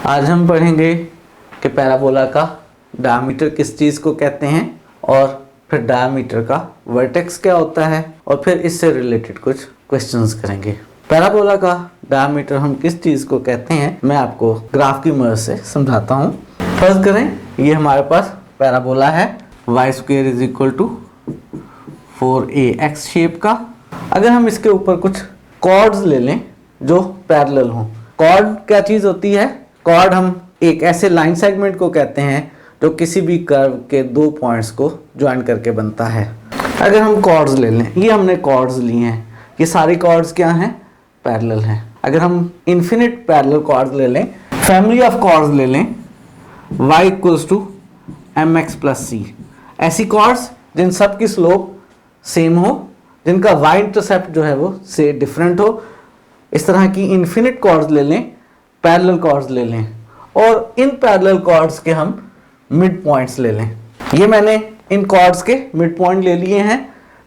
आज हम पढ़ेंगे कि पैराबोला का डायमीटर किस चीज़ को कहते हैं और फिर डायमीटर का वर्टेक्स क्या होता है और फिर इससे रिलेटेड कुछ क्वेश्चंस करेंगे। पैराबोला का डायमीटर हम किस चीज़ को कहते हैं मैं आपको ग्राफ की मदद से समझाता हूँ। फर्स्ट करें, ये हमारे पास पैराबोला है y² = 4ax शेप का। अगर हम इसके ऊपर कुछ कॉर्ड्स ले लें जो पैरेलल हों। कॉर्ड क्या चीज़ होती है? कॉर्ड हम एक ऐसे लाइन सेगमेंट को कहते हैं जो किसी भी कर्व के दो पॉइंट्स को ज्वाइन करके बनता है। अगर हम कॉर्ड्स ले लें, ये हमने कॉर्ड्स लिए हैं, ये सारी कॉर्ड्स क्या हैं? पैरेलल हैं। अगर हम इन्फिनिट पैरेलल कॉर्ड्स ले लें, फैमिली ऑफ कॉर्ड्स ले लें y = mx + c, ऐसी कॉर्ड्स जिन सब की स्लोप सेम हो, जिनका y इंटरसेप्ट जो है वो से डिफरेंट हो, इस तरह की इन्फिनिट कॉर्ड्स ले लें, पैरेलल कॉर्ड्स ले लें और इन पैरेलल कॉर्ड्स के हम मिड पॉइंट्स ले लें। ये मैंने इन कॉर्ड्स के मिड पॉइंट ले लिए हैं।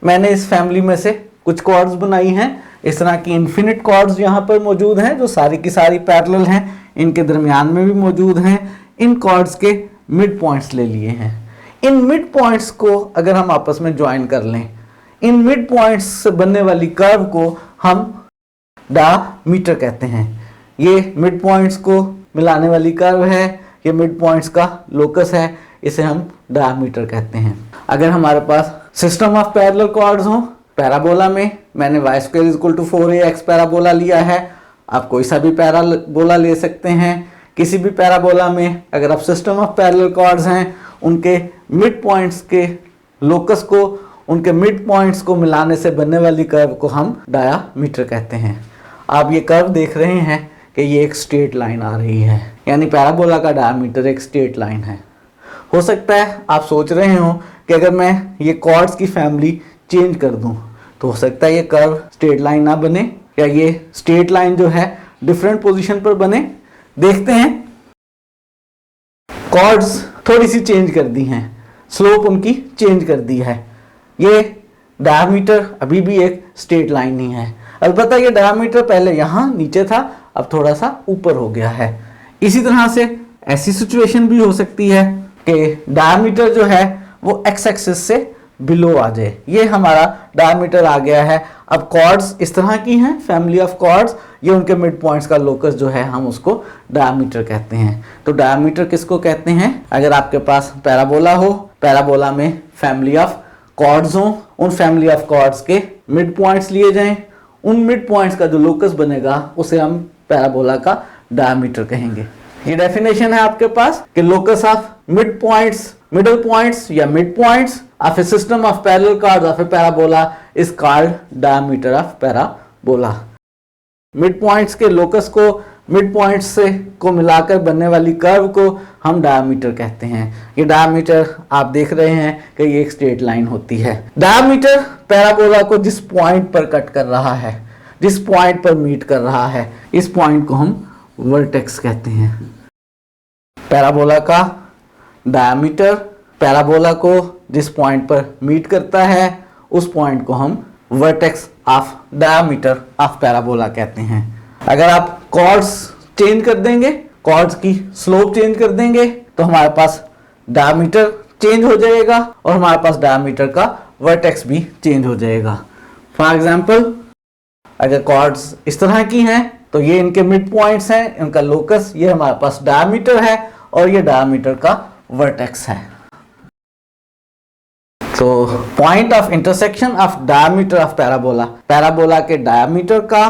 मैंने इस फैमिली में से कुछ कॉर्ड्स बनाई हैं। इस तरह की इन्फिनिट कॉर्ड्स यहाँ पर मौजूद हैं जो सारी की सारी पैरेलल हैं, इनके दरमियान में भी मौजूद हैं। इन कॉर्ड्स के मिड पॉइंट्स ले लिए हैं। इन मिड पॉइंट्स को अगर हम आपस में ज्वाइन कर लें, इन मिड पॉइंट्स से बनने वाली कर्व को हम डायमीटर कहते हैं। ये मिड पॉइंट्स को मिलाने वाली कर्व है, ये मिड पॉइंट्स का लोकस है, इसे हम डायमीटर कहते हैं। अगर हमारे पास सिस्टम ऑफ पैरेलल कॉर्ड्स हो, पैराबोला में मैंने y² = 4ax पैराबोला लिया है। आप कोई सा भी पैराबोला ले सकते हैं। किसी भी पैराबोला में अगर आप सिस्टम ऑफ पैरेलल कॉर्ड्स हैं, उनके मिड पॉइंट्स के लोकस को, उनके मिड पॉइंट्स को मिलाने से बनने वाली कर्व को हम डायमीटर कहते हैं। आप ये कर्व देख रहे हैं कि ये एक स्ट्रेट लाइन आ रही है, यानी पैराबोला का डायमीटर एक स्ट्रेट लाइन है। हो सकता है आप सोच रहे हो कि अगर मैं ये कॉर्ड्स की फैमिली चेंज कर दूं तो हो सकता है ये कर्व स्ट्रेट लाइन ना बने, या ये स्ट्रेट लाइन जो है डिफरेंट पोजीशन पर बने। देखते हैं। कॉर्ड्स थोड़ी सी चेंज कर दी हैं, स्लोप उनकी चेंज कर दी है। ये डायमीटर अभी भी एक स्ट्रेट लाइन ही है। अलबत्ता ये डायमीटर पहले यहाँ नीचे था, अब थोड़ा सा ऊपर हो गया है। इसी तरह से ऐसी सिचुएशन भी हो सकती है कि डायमीटर जो है वो एक्स एक्सिस से बिलो आ जाए। ये हमारा डायमीटर आ गया है। अब कॉर्ड्स इस तरह की हैं, फैमिली ऑफ कॉर्ड्स, ये उनके मिड पॉइंट्स का लोकस जो है हम उसको डायमीटर कहते हैं। तो डायमीटर किसको कहते हैं? अगर आपके पास पैराबोला हो, पैराबोला में फैमिली ऑफ कॉर्ड्स हो, उन फैमिली ऑफ कॉर्ड्स के मिड पॉइंट्स लिए जाएं, उन मिड पॉइंट्स का जो लोकस बनेगा उसे हम पैराबोला का डायमीटर कहेंगे। ये डेफिनेशन है आपके पास कि locus of mid points, middle points या mid points of a system of parallel chords of a parabola is called diameter of parabola. Mid points के लोकस को मिड पॉइंट्स से को मिलाकर बनने वाली कर्व को हम डायमीटर कहते हैं। ये डायमीटर आप देख रहे हैं कि ये एक स्ट्रेट लाइन होती है। डायमीटर पैराबोला को जिस पॉइंट पर कट कर रहा है, जिस पॉइंट पर मीट कर रहा है, इस पॉइंट को हम वर्टेक्स कहते हैं। पैराबोला का डायमीटर पैराबोला को जिस पॉइंट पर मीट करता है, उस पॉइंट को हम vertex of diameter of parabola कहते हैं। अगर आप कॉर्ड्स चेंज कर देंगे, कॉर्ड्स की स्लोप चेंज कर देंगे, तो हमारे पास डायमीटर चेंज हो जाएगा और हमारे पास डायमीटर का वर्टेक्स भी चेंज हो जाएगा। फॉर एग्जांपल, अगर कॉर्ड्स इस तरह की हैं तो ये इनके मिड पॉइंट्स हैं, इनका लोकस, ये हमारे पास डायमीटर है और ये डायमीटर का वर्टेक्स है। तो point of intersection of diameter of parabola, parabola के डायमीटर का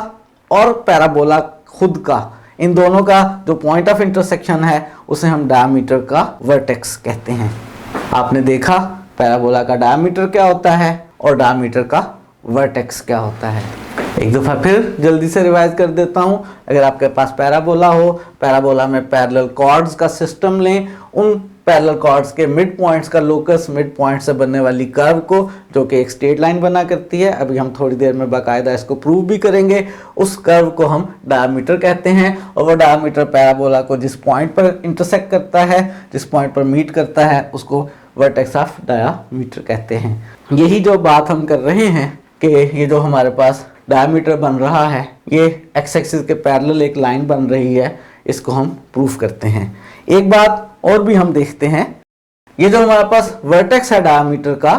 और पैराबोला खुद का, इन दोनों का जो पॉइंट ऑफ इंटरसेक्शन है उसे हम डायमीटर का वर्टेक्स कहते हैं। आपने देखा पैराबोला का डायमीटर क्या होता है और डायमीटर का वर्टेक्स क्या होता है। एक दफ़ा फिर जल्दी से रिवाइज कर देता हूँ। अगर आपके पास पैराबोला हो, पैराबोला में पैरेलल कॉर्ड्स का सिस्टम लें, उन पैरेलल कॉर्ड्स के मिड पॉइंट्स का लोकस, मिड पॉइंट से बनने वाली कर्व को, जो कि एक स्ट्रेट लाइन बना करती है, अभी हम थोड़ी देर में बाकायदा इसको प्रूव भी करेंगे, उस कर्व को हम डायमीटर कहते हैं। और वो डायमीटर पैराबोला को जिस पॉइंट पर इंटरसेक्ट करता है, जिस पॉइंट पर मीट करता है, उसको वर्टेक्स ऑफ डायमीटर कहते हैं। यही जो बात हम कर रहे हैं कि ये जो हमारे पास डायमीटर बन रहा है, ये एक्स एक्सिस के पैरेलल एक लाइन बन रही है, इसको हम प्रूफ करते हैं। एक बात और भी हम देखते हैं, ये जो हमारे पास वर्टेक्स है डायमीटर का,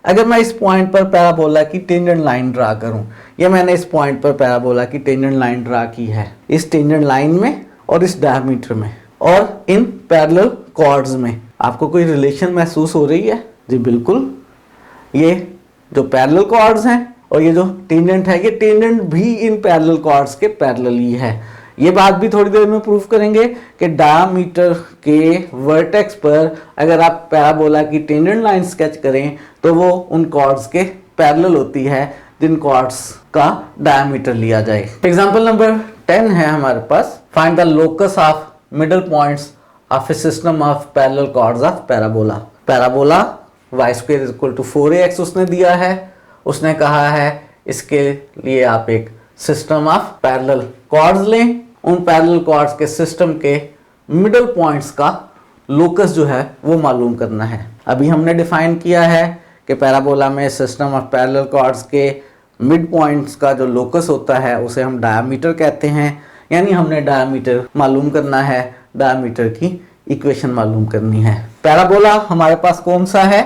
अगर मैं इस पॉइंट पर पैराबोला की टेंजेंट लाइन ड्रा करूं, या मैंने इस पॉइंट पर पैराबोला की टेंजेंट लाइन ड्रा की है, इस टेंजेंट लाइन में और इस डायमीटर में और इन पैरेलल कॉर्ड्स में आपको कोई रिलेशन महसूस हो रही है? जी बिल्कुल, ये जो पैरेलल कॉर्ड्स हैं और ये जो टेंजेंट है, ये टेंजेंट भी इन पैरेलल कॉर्ड्स के पैरेलल ही है। ये बात भी थोड़ी देर में प्रूफ करेंगे कि डायमीटर के वर्टेक्स पर अगर आप पैराबोला की टेंजेंट लाइन स्केच करें तो वो उन कॉर्ड्स के पैरेलल होती है जिन कॉर्ड्स का डायमीटर लिया जाए। एग्जांपल नंबर 10 है हमारे पास, find the locus of middle points of a system of parallel chords of parabola. Parabola y square is equal to 4ax उसने दिया है, उसने कहा है इसके लिए आप एक सिस्टम ऑफ पैरेलल कॉर्ड्स लें, उन पैरेलल कॉर्ड्स के सिस्टम के मिडल पॉइंट्स का लोकस जो है वो मालूम करना है। अभी हमने डिफाइन किया है कि पैराबोला में सिस्टम ऑफ पैरेलल कॉर्ड्स के मिड पॉइंट्स का जो लोकस होता है उसे हम डायमीटर कहते हैं, यानी हमने डायमीटर मालूम करना है, डायमीटर की इक्वेशन मालूम करनी है। पैराबोला हमारे पास कौन सा है?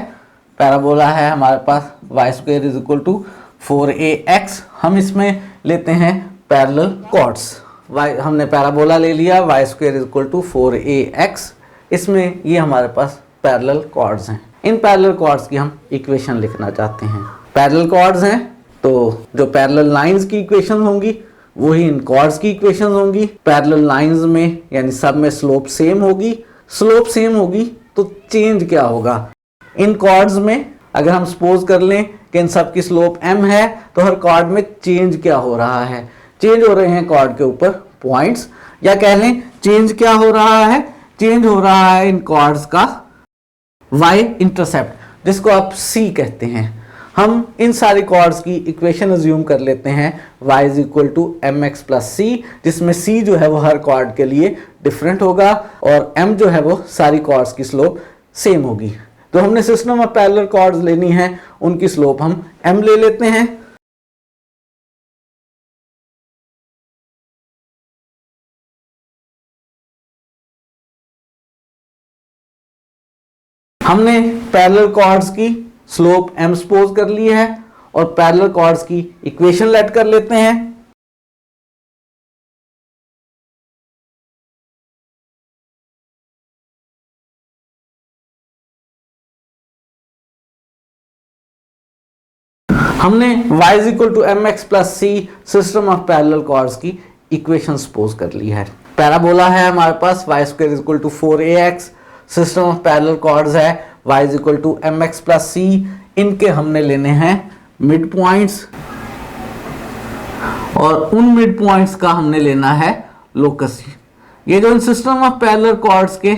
पैराबोला है हमारे पास y square is equal to 4ax। हम इसमें लेते हैं पैरेलल कॉर्ड्स, हमने पैराबोला ले लिया y square is equal to 4ax, इसमें ये हमारे पास पैरेलल कॉर्ड्स हैं। इन पैरेलल कॉर्ड्स की हम इक्वेशन लिखना चाहते हैं। पैरेलल कॉर्ड्स हैं तो जो पैरेलल लाइंस की इक्वेशन होंगी वही इन कॉर्ड्स की इक्वेशन होंगी। पैरेलल लाइंस में यानी सब में स्लोप सेम होगी, स्लोप सेम होगी तो चेंज क्या होगा? इन कॉर्ड्स में अगर हम सपोज कर लें कि इन सब की स्लोप m है तो हर कॉर्ड में चेंज क्या हो रहा है? चेंज हो रहे हैं कॉर्ड के ऊपर पॉइंट्स, या कह लें चेंज क्या हो रहा है? चेंज हो रहा है इन कॉर्ड्स का y इंटरसेप्ट, जिसको आप c कहते हैं। हम इन सारी कॉर्ड्स की इक्वेशन अज्यूम कर लेते हैं y is equal to mx plus c, जिसमें c जो है वो हर कॉर्ड के लिए डिफरेंट होगा और m जो है वो सारी कॉर्ड्स की स्लोप सेम होगी। तो हमने सिस्टम ऑफ पैरेलल कॉर्ड्स लेनी है, उनकी स्लोप हम m ले लेते हैं। हमने पैरेलल कॉर्ड्स की स्लोप m सपोज कर ली है और पैरेलल कॉर्ड्स की इक्वेशन लेट कर लेते हैं। हमने y is equal to mx plus c system of parallel chords की इक्वेशन सपोज कर ली है। पैराबोला है हमारे पास y square is equal to 4ax, system of parallel chords है y is equal to mx plus c। इनके हमने लेने हैं मिड पॉइंट्स और उन मिड पॉइंट्स का हमने लेना है लोकस। ये जो इन सिस्टम ऑफ पैरेलल कॉर्ड्स के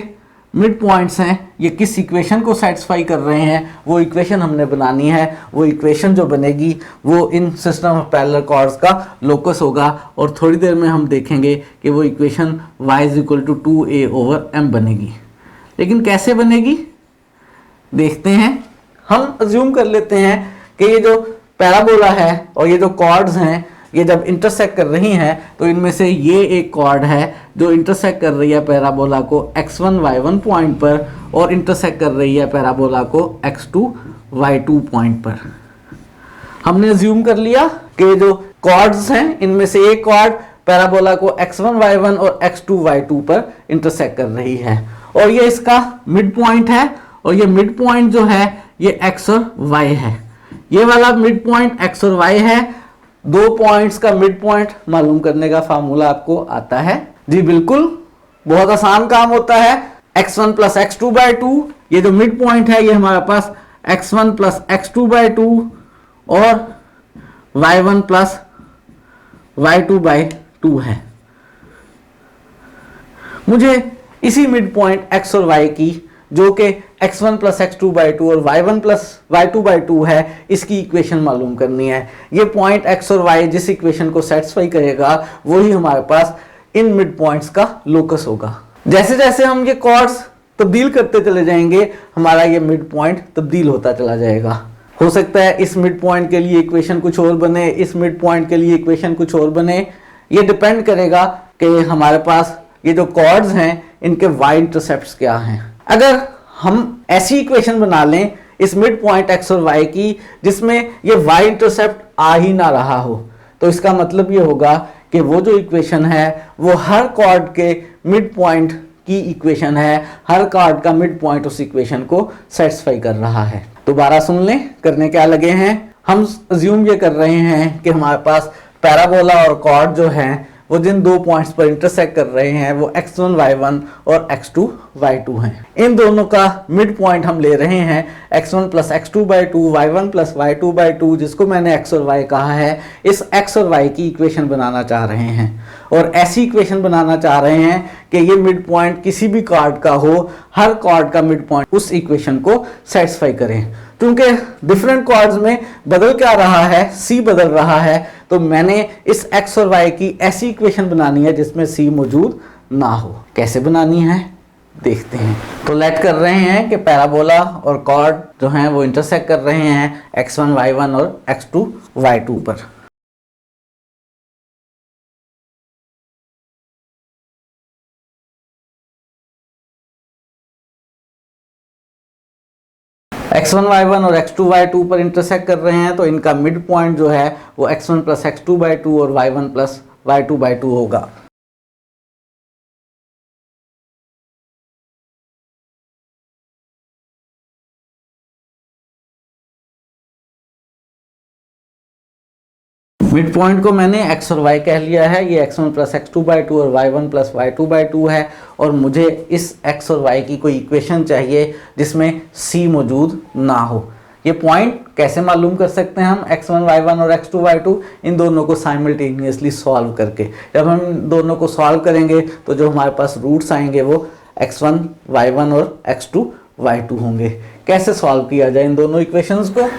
मिड पॉइंट्स हैं ये किस इक्वेशन को सेटिस्फाई कर रहे हैं वो इक्वेशन हमने बनानी है। वो इक्वेशन जो बनेगी वो इन सिस्टम ऑफ पैरेलल कॉर्ड्स का लोकस होगा और थोड़ी देर में हम देखेंगे कि वो equation y is equal to 2a over m बनेगी। लेकिन कैसे बनेगी देखते हैं। हम अज्यूम कर लेते हैं कि ये जो पैराबोला है और ये जो कॉर्ड्स हैं ये जब इंटरसेक्ट कर रही हैं तो इनमें से ये एक कॉर्ड है जो इंटरसेक्ट कर रही है पैराबोला को x1 y1 पॉइंट पर और इंटरसेक्ट कर रही है पैराबोला को x2 y2 पॉइंट पर। हमने अज्यूम कर लिया कि जो कॉर्ड्स हैं इनमें से एक कॉर्ड पैराबोला को x1 y1 और x2 y2 पर इंटरसेक्ट कर रही है और ये इसका मिड पॉइंट है और ये मिड पॉइंट जो है ये x और y है। ये वाला मिड पॉइंट x और y है। दो पॉइंट्स का मिड पॉइंट मालूम करने का फार्मूला आपको आता है? जी बिल्कुल, बहुत आसान काम होता है। x1 प्लस x2 बाई 2, ये जो मिड पॉइंट है ये हमारे पास x1 प्लस x2 बाई 2 और y1 प्लस y2 बाई 2 है। मुझे इसी मिड पॉइंट x और y की जो कि x1 प्लस x2 बाई 2 और y1 प्लस y2 बाई 2 है इसकी इक्वेशन मालूम करनी है। ये पॉइंट x और y जिस इक्वेशन को सेटिस्फाई करेगा वही हमारे पास इन मिड पॉइंट्स का लोकस होगा। जैसे जैसे हम ये कॉर्ड्स तब्दील करते चले जाएंगे हमारा ये मिड पॉइंट तब्दील होता चला जाएगा। हो सकता है इस मिड पॉइंट के लिए इक्वेशन कुछ और बने, इस मिड पॉइंट के लिए इक्वेशन कुछ और बने। ये डिपेंड करेगा कि हमारे पास ये जो कॉर्ड्स हैं इनके y इंटरसेप्ट्स क्या हैं। अगर हम ऐसी इक्वेशन बना लें इस मिड पॉइंट x और y की जिसमें ये y इंटरसेप्ट आ ही ना रहा हो, तो इसका मतलब ये होगा कि वो जो इक्वेशन है वो हर कॉर्ड के मिड पॉइंट की इक्वेशन है, हर कॉर्ड का मिड पॉइंट उस इक्वेशन को सेटिस्फाई कर रहा है। दोबारा सुन लें, करने क्या लगे हैं, हम अज्यूम ये कर रहे हैं कि हमारे पास पैराबोला और कॉर्ड जो हैं वो जिन दो पॉइंट्स पर इंटरसेक्ट कर रहे हैं वो x1 y1 और x2 y2 हैं। इन दोनों का मिड पॉइंट हम ले रहे हैं x1 plus x2 by 2, y1 plus y2 by 2, जिसको मैंने x और y कहा है। इस x और y की इक्वेशन बनाना चाह रहे हैं और ऐसी इक्वेशन बनाना चाह रहे हैं कि ये मिड पॉइंट किसी भी कॉर्ड का हो, हर कॉर्ड का मिड पॉइंट उस इक्वेशन को सेटिस्फाई करें। क्योंकि डिफरेंट कॉर्ड्स में बदल क्या रहा है, c बदल रहा है, तो मैंने इस x और y की ऐसी इक्वेशन बनानी है जिसमें c मौजूद ना हो। कैसे बनानी है देखते हैं। तो लेट कर रहे हैं कि पैराबोला और कॉर्ड जो हैं वो इंटरसेक्ट कर रहे हैं x1 y1 और x2 y2 पर। x1 y1 और x2 y2 पर इंटरसेक्ट कर रहे हैं, तो इनका मिड पॉइंट जो है वो x1 प्लस x2 बाई 2 और y1 प्लस y2 बाई 2 होगा। मिड पॉइंट को मैंने x और y कह लिया है, ये x1 प्लस x2 बाई 2 और y1 प्लस y2 बाई 2 है। और मुझे इस x और y की कोई इक्वेशन चाहिए जिसमें c मौजूद ना हो। ये पॉइंट कैसे मालूम कर सकते हैं हम, x1 y1 और x2 y2 इन दोनों को साइमल्टेनियसली सॉल्व करके। जब हम दोनों को सॉल्व करेंगे तो जो हमारे पास रूट्स आएंगे वो x1 y1 और x2 y2 होंगे। कैसे सॉल्व किया जाए इन दोनों इक्वेशंस को।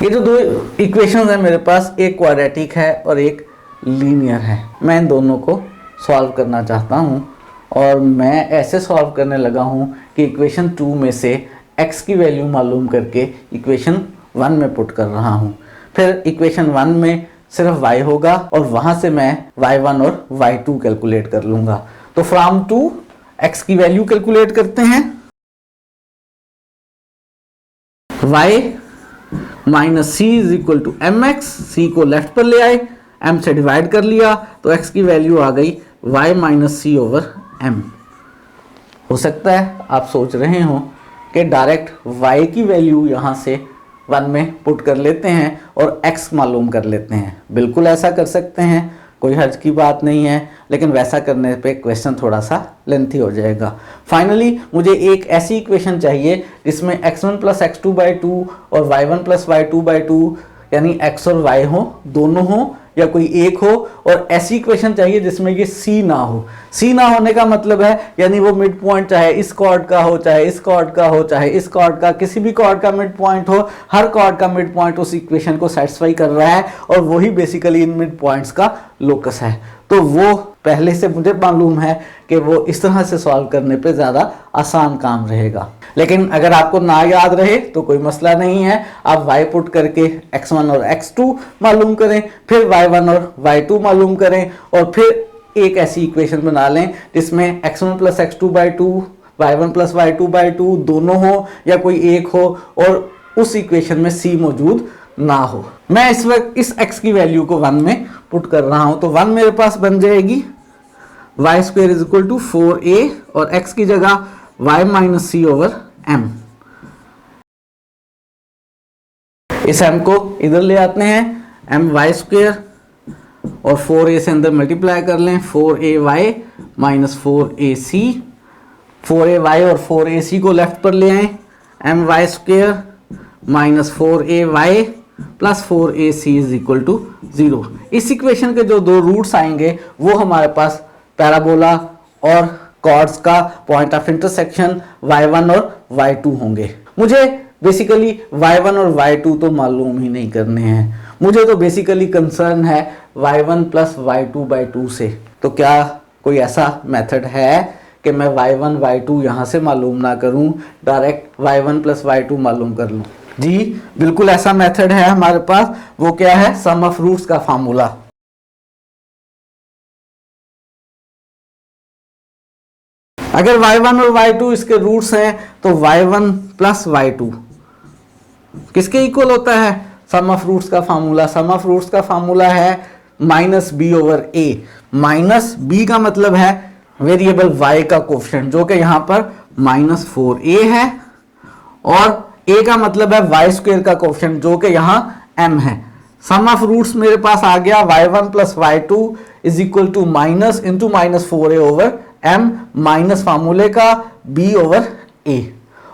ये जो दो इक्वेशंस हैं मेरे पास, एक क्वाड्रेटिक है और एक लीनियर है। मैं इन दोनों को सॉल्व करना चाहता हूँ और मैं ऐसे सॉल्व करने लगा हूँ कि इक्वेशन 2 में से x की वैल्यू मालूम करके इक्वेशन 1 में पुट कर रहा हूँ। फिर इक्वेशन 1 में सिर्फ y होगा और वहाँ से मैं y1 और y2 कैलकुलेट कर लूँगा। तो फ्रॉम 2 x की वैल्यू कैलकुलेट करते हैं। y minus c is equal to m x, c को लेफ्ट पर ले आए, m से डिवाइड कर लिया तो x की वैल्यू आ गई y minus c over m। हो सकता है आप सोच रहे हो कि डायरेक्ट y की वैल्यू यहाँ से 1 में पुट कर लेते हैं और x मालूम कर लेते हैं। बिल्कुल ऐसा कर सकते हैं, कोई हर्ज की बात नहीं है, लेकिन वैसा करने पे क्वेश्चन थोड़ा सा लेंथी हो जाएगा। फाइनली मुझे एक ऐसी इक्वेशन चाहिए जिसमें x1 प्लस x2 बाई 2 और y1 प्लस y2 बाई 2 यानी x और y हो, दोनों हो या कोई एक हो, और ऐसी इक्वेशन चाहिए जिसमें ये c ना हो। c ना होने का मतलब है यानी वो मिड पॉइंट चाहे इस कॉर्ड का हो, चाहे इस कॉर्ड का हो, चाहे इस कॉर्ड का, किसी भी कॉर्ड का मिड पॉइंट हो, हर कॉर्ड का मिड पॉइंट उस इक्वेशन को सेटिस्फाई कर रहा है और वही बेसिकली इन मिड पॉइंट्स का लोकस है। तो वो पहले से मुझे मालूम है कि वो इस तरह से सॉल्व करने पे ज़्यादा आसान काम रहेगा। लेकिन अगर आपको ना याद रहे तो कोई मसला नहीं है, आप y पुट करके x1 और x2 मालूम करें, फिर y1 और y2 मालूम करें और फिर एक ऐसी इक्वेशन बना लें जिसमें x1 plus x2 by 2, y1 plus y2 by 2 दोनों हो या कोई एक हो और उस इक्वेशन में c मौजूद ना हो। मैं इस वक्त इस x की वैल्यू को 1 में पुट कर रहा हूं, तो 1 मेरे पास बन जाएगी y square is equal to 4a और x की जगह y minus c over m। इस m को इधर ले आते हैं, m y स्क्वायर और 4a से अंदर मल्टीप्लाई कर लें, 4ay माइनस 4ac, 4ay और 4ac को लेफ्ट पर ले आए, m y square minus 4ay प्लस 4ac इज इक्वल टू 0। इस इक्वेशन के जो दो रूट्स आएंगे वो हमारे पास पैराबोला और कॉर्ड्स का पॉइंट ऑफ इंटरसेक्शन y1 और y2 होंगे। मुझे बेसिकली y1 और y2 तो मालूम ही नहीं करने हैं, मुझे तो बेसिकली कंसर्न है y1 प्लस y2 बाई 2 से। तो क्या कोई ऐसा मेथड है कि मैं y1 y2 यहाँ से मालूम ना करूँ, डायरेक्ट y1 प्लस y2 मालूम कर लूँ? जी बिल्कुल ऐसा मेथड है हमारे पास। वो क्या है? सम ऑफ रूट्स का फार्मूला। अगर y1 और y2 इसके रूट्स हैं तो y1 प्लस y2 किसके इक्वल होता है? सम ऑफ रूट्स का फार्मूला। सम ऑफ रूट्स का फार्मूला है माइनस बी ओवर ए। माइनस बी का मतलब है वेरिएबल y का कोफिशिएंट जो कि यहां पर -4a है, और a का मतलब है y स्क्वायर का कोफिशिएंट जो कि यहां m है। सम ऑफ रूट्स मेरे पास आ गया y1 plus y2 is equal to minus into -4a over m minus फार्मूले का b ओवर a,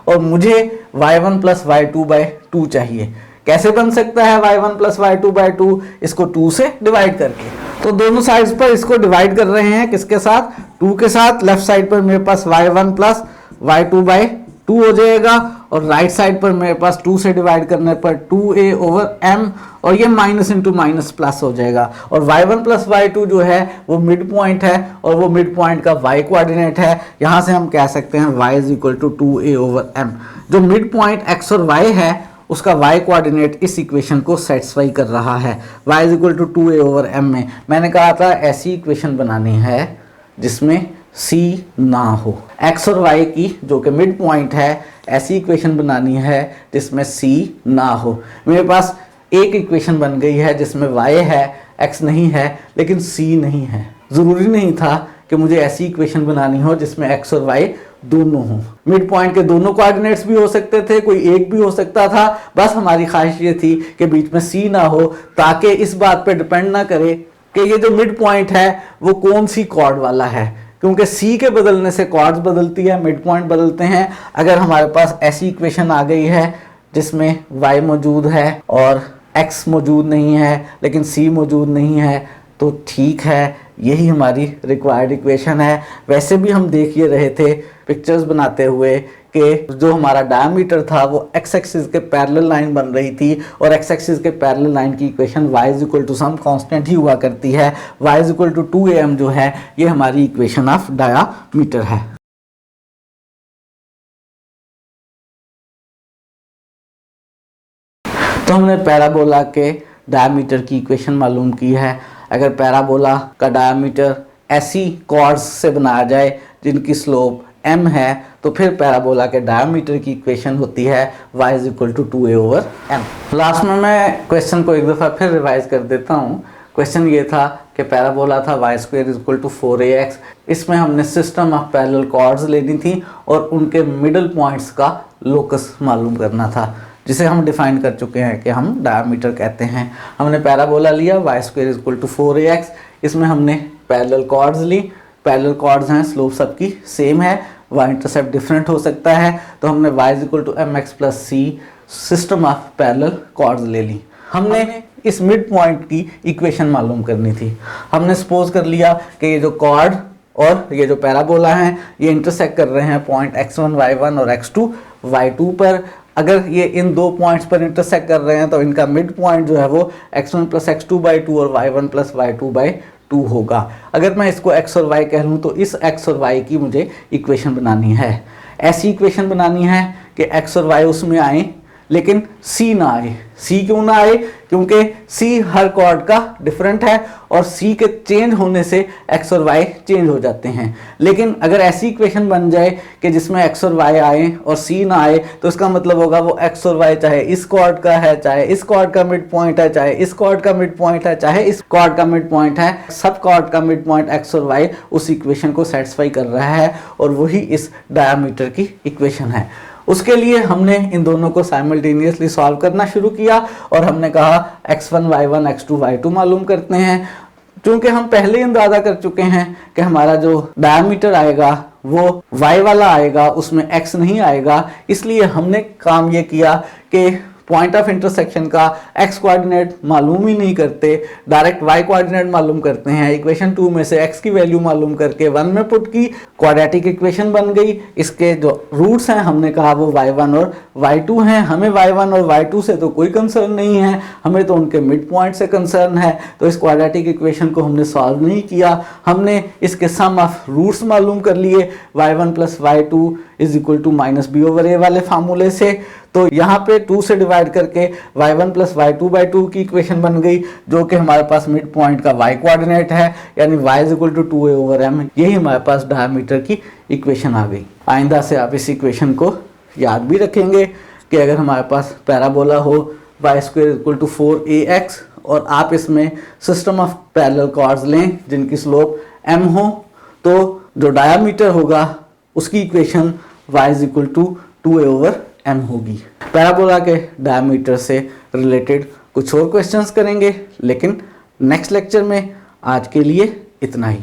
और मुझे y1 प्लस y2 बाई 2 चाहिए। कैसे बन सकता है y1 प्लस y2 बाई 2? इसको 2 से डिवाइड करके। तो दोनों साइड्स पर इसको डिवाइड कर रहे हैं, किसके साथ? 2 के साथ। लेफ्ट साइड पर मेरे पास y1 प्लस y2 बाई 2 हो जाएगा, और राइट साइड पर मेरे पास 2 से डिवाइड करने पर 2a ओवर m, और ये माइनस इंटू माइनस प्लस हो जाएगा। और y1 प्लस y2 जो है वो मिड पॉइंट है, और वो मिड पॉइंट का y कोऑर्डिनेट है। यहाँ से हम कह सकते हैं y is equal to 2a over m। जो मिड पॉइंट x और y है उसका y कोऑर्डिनेट इस इक्वेशन को सेटिस्फाई कर रहा है। y is equal to 2a over m में मैंने कहा था ऐसी इक्वेशन बनानी है जिसमें c ना हो। x और y की जो कि मिड पॉइंट है, ऐसी इक्वेशन बनानी है जिसमें c ना हो। मेरे पास एक इक्वेशन बन गई है जिसमें y है, x नहीं है, लेकिन c नहीं है। ज़रूरी नहीं था कि मुझे ऐसी इक्वेशन बनानी हो जिसमें x और y दोनों हो। मिड पॉइंट के दोनों कोऑर्डिनेट्स भी हो सकते थे, कोई एक भी हो सकता था। बस हमारी ख्वाहिश ये थी कि बीच में c ना हो, ताकि इस बात पे डिपेंड ना करे कि ये जो मिड पॉइंट है वो कौन सी कॉर्ड वाला है, क्योंकि c के बदलने से कॉर्ड्स बदलती है, मिड पॉइंट बदलते हैं। अगर हमारे पास ऐसी इक्वेशन आ गई है जिसमें y मौजूद है और x मौजूद नहीं है लेकिन c मौजूद नहीं है, तो ठीक है, यही हमारी रिक्वायर्ड इक्वेशन है। वैसे भी हम देख ये रहे थे पिक्चर्स बनाते हुए कि जो हमारा डायमीटर था वो x एक्सिस के पैरेलल लाइन बन रही थी, और x एक्सिस के पैरेलल लाइन की equation y is equal to some constant ही हुआ करती है। y is equal to 2am जो है ये हमारी इक्वेशन ऑफ डायमीटर है। तो हमने पैराबोला के डायमीटर की इक्वेशन मालूम की है। अगर पैराबोला का डायमीटर ऐसी कॉर्ड्स से बनाया जाए जिनकी स्लोप m है, तो फिर पैराबोला के डायमीटर की इक्वेशन होती है y is equal to 2a over m। Last में मैं क्वेश्चन को एक दफ़ा फिर रिवाइज कर देता हूँ। क्वेश्चन ये था कि पैराबोला था y square is equal to 4ax। इसमें हमने सिस्टम ऑफ पैरेलल कॉर्ड्स लेनी थी और उनके मिडल पॉइंट्स का लोकस मालूम करना था, जिसे हम डिफाइन कर चुके हैं कि हम डायमीटर कहते हैं। हमने पैराबोला लिया y square is equal to 4ax। इसमें हमने पैरेलल कॉर्ड्स ली। पैरेलल कॉर्ड्स हैं, स्लोप सबकी सेम है, y इंटरसेप्ट डिफरेंट हो सकता है, तो हमने y is equal to mx plus c system of parallel chords ले ली। हमने इस मिड पॉइंट की इक्वेशन मालूम करनी थी। हमने सपोज कर लिया कि ये जो कॉर्ड और ये जो पैराबोला हैं ये इंटरसेक्ट कर रहे हैं पॉइंट x1 y1 और x2 y2 पर। अगर ये इन दो पॉइंट्स पर इंटरसेक्ट कर रहे हैं तो इनका मिड पॉइंट जो है वो x1 प्लस x2 बाई 2 और y1 प्लस y2 बाई 2 होगा। अगर मैं इसको x और y कह लूँ तो इस x और y की मुझे इक्वेशन बनानी है। ऐसी इक्वेशन बनानी है कि x और y उसमें आए लेकिन c ना आए। c क्यों ना आए? क्योंकि c हर कॉर्ड का डिफरेंट है और c के चेंज होने से x और y चेंज हो जाते हैं। लेकिन अगर ऐसी इक्वेशन बन जाए कि जिसमें x और y आए और c ना आए, तो इसका मतलब होगा वो x और y चाहे इस कॉर्ड का है, चाहे इस कॉर्ड का मिड पॉइंट है, चाहे इस कॉर्ड का मिड पॉइंट है, चाहे इस कॉर्ड का मिड पॉइंट है, सब कॉर्ड का मिड पॉइंट x और y उस इक्वेशन को सेटिस्फाई कर रहा है, और वही इस डायमीटर की इक्वेशन है। उसके लिए हमने इन दोनों को साइमल्टेनियसली सॉल्व करना शुरू किया और हमने कहा x1 y1 x2 y2 मालूम करते हैं। क्योंकि हम पहले ही अंदाजा कर चुके हैं कि हमारा जो डायमीटर आएगा वो y वाला आएगा, उसमें x नहीं आएगा, इसलिए हमने काम ये किया कि पॉइंट ऑफ इंटरसेक्शन का x कोऑर्डिनेट मालूम ही नहीं करते, डायरेक्ट y कोऑर्डिनेट मालूम करते हैं। इक्वेशन 2 में से x की वैल्यू मालूम करके 1 में पुट की, क्वाड्रेटिक इक्वेशन बन गई। इसके जो रूट्स हैं हमने कहा वो y1 और y2 हैं। हमें y1 और y2 से तो कोई कंसर्न नहीं है, हमें तो उनके मिड पॉइंट से कंसर्न है। तो इस क्वाड्रेटिक इक्वेशन को हमने सॉल्व नहीं किया, हमने इसके सम ऑफ रूट्स मालूम कर लिए। y1 plus y2 is equal to minus b over a वाले फार्मूले से। तो यहाँ पे 2 से डिवाइड करके y1 प्लस y2/2 की इक्वेशन बन गई, जो कि हमारे पास मिड पॉइंट का y कोऑर्डिनेट है, यानी y is equal to 2a over m। यही हमारे पास डायमीटर की इक्वेशन आ गई। आइंदा से आप इस इक्वेशन को याद भी रखेंगे कि अगर हमारे पास पैराबोला हो y square equal to 4ax और आप इसमें सिस्टम ऑफ पैरेलल कॉर्ड्स लें जिनकी स्लोप m हो, तो जो डायमीटर होगा उसकी equation y is equal to 2a over m होगी। पैराबोला के डायमीटर से रिलेटेड कुछ और क्वेश्चंस करेंगे, लेकिन नेक्स्ट लेक्चर में। आज के लिए इतना ही।